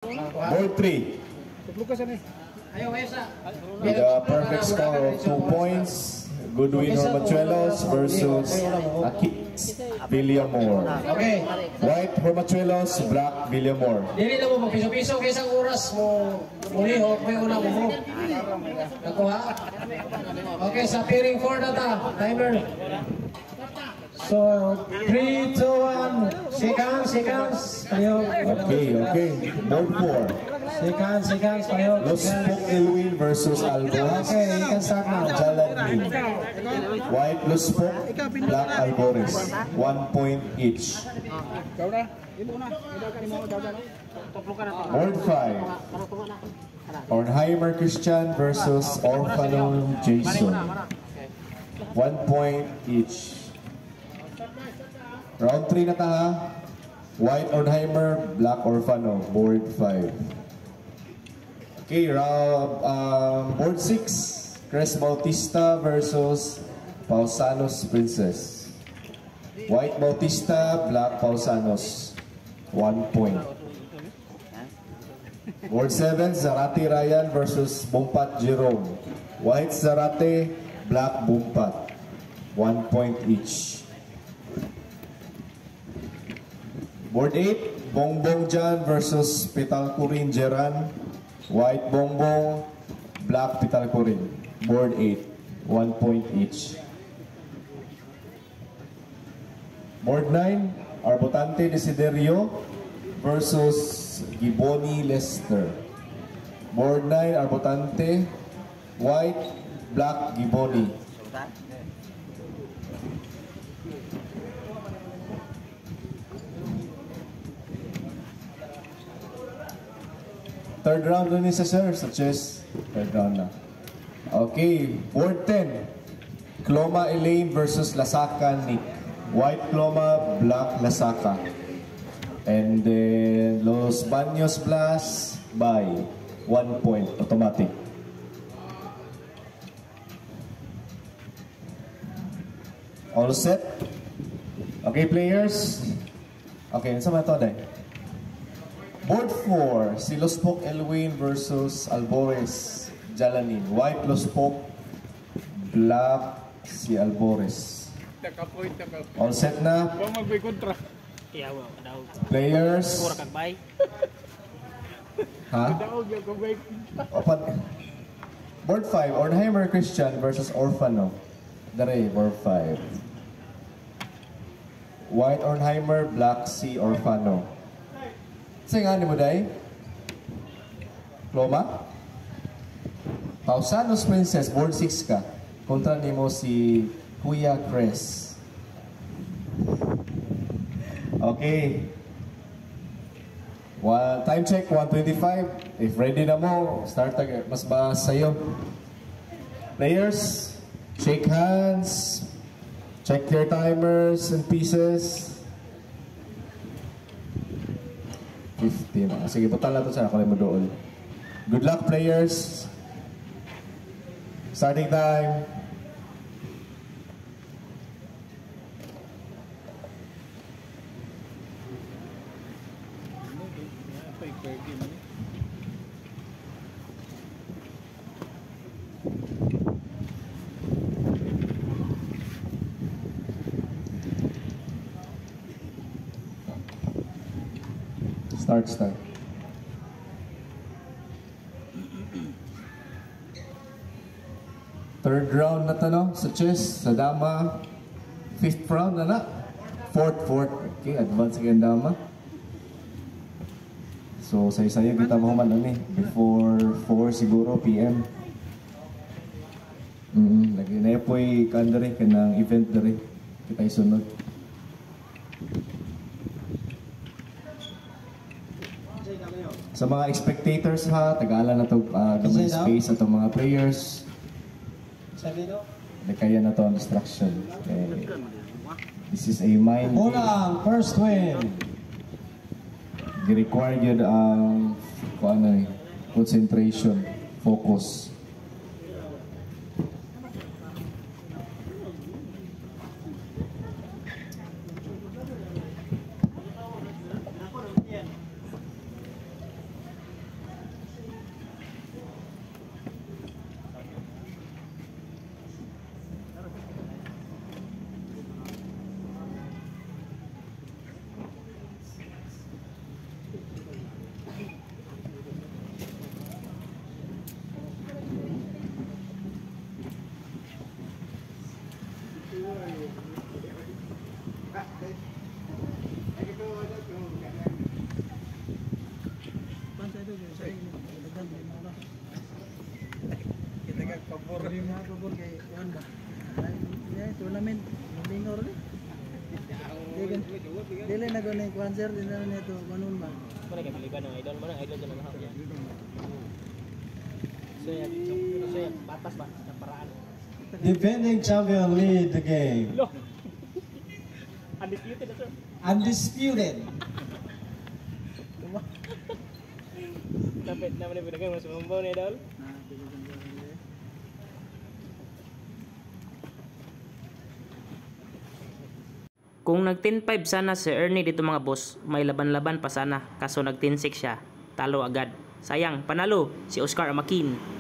Board 3. With a perfect score of 2 points, Goodwin Hormachuelos versus Villamor. Okay. White Hormachuelos, black Villamor. Dili na mo piso-piso kay isang oras mo muli ho may una mo. Nakuha. Okay, sa pairing 4 na ta. Timer. So 3, 2, 1. Seconds. Kayo. Okay. Board 4. Seconds. Kayo. Los Pok Elwin versus Albores. Okay, you can start now. Jaladmin. White Los Pok, black Albores. 1 point each. Board 5. Ornheimer Christian versus Orfano Jason. 1 point each. Round 3 na ta ha. White Ornheimer, black Orfano. Board 5. Okay, board 6. Cres Bautista versus Pausanos Princess. White Bautista, black Pausanos. 1 point. Board 7, Zarate Ryan versus Bumpat Jerome. White Zarate, black Bumpat. 1 point each. Board 8, Bongbong Jan versus Pitalcurin Jeran. White Bongbong, black Pitalcurin. Board 8, 1 point each. Board 9, Arbotante Desiderio versus Giboni Lester. Board 9, Arbotante, white, black Giboni. Third round na ni sa chess. Third round na. Okay, board 10. Cloma Elaine versus Lasaka Nick. White Cloma, black Lasaka. And then Los Baños Blas by 1 point, automatic. All set? Okay, players? Okay, ano sa mga ito, Day? Board 4, si Los Pok Elwin versus Albores Jalanin. White Los Pok, black si Albores. All set na? Players? Ha? Open. Board 5, Ornheimer Christian versus Orfano. Dare, board 5. White Ornheimer, black si Orfano. Saan nga ni mo, Day? Loma? Pausanos Princess, board 6 ka. Kontra ni mo si Kuya Cres. Okay. Time check, 1:25. If ready na mo, start again. Mas ba sa'yo? Players, shake hands. Check your timers and pieces. 15. Sige, butal na ito sa ako mo doon. Good luck, players. Starting time. Start. Third round na tanong sa chess, sa dama. Fifth round na. Fourth. Okay, advance again dama. So, say-sayo kita mo man before 4 siguro PM. Lagi na po kandari ka ng event dari. Kita isunod. Sa mga spectators ha, tagalan na ito gamay space at mga players. Kaya na ito ang distraction. Okay. This is a mind game. Unang first win. Require yun ang concentration, focus. dito sa inyo. Dagan di mo na. Kita kag pabor. Di mo pabor kay Juan ba. Ay, tournament. Domingo rin. Dili na ko na kuan sir din na nito kanon ba. Mana kay piliban ng idol, mana idol dyan ang mahal niya. So yan, batas ba? Sa paraan. Defending champion lead the game. Lo! Undisputed na sir. Undisputed. Tapit naman na pinagay, mas mambaw na idol. Kung nag 10-5 sana si Ernie dito mga boss, may laban-laban pa sana. Kaso nag 10-6 siya. Talo agad. Sayang, panalo si Oscar Amakin.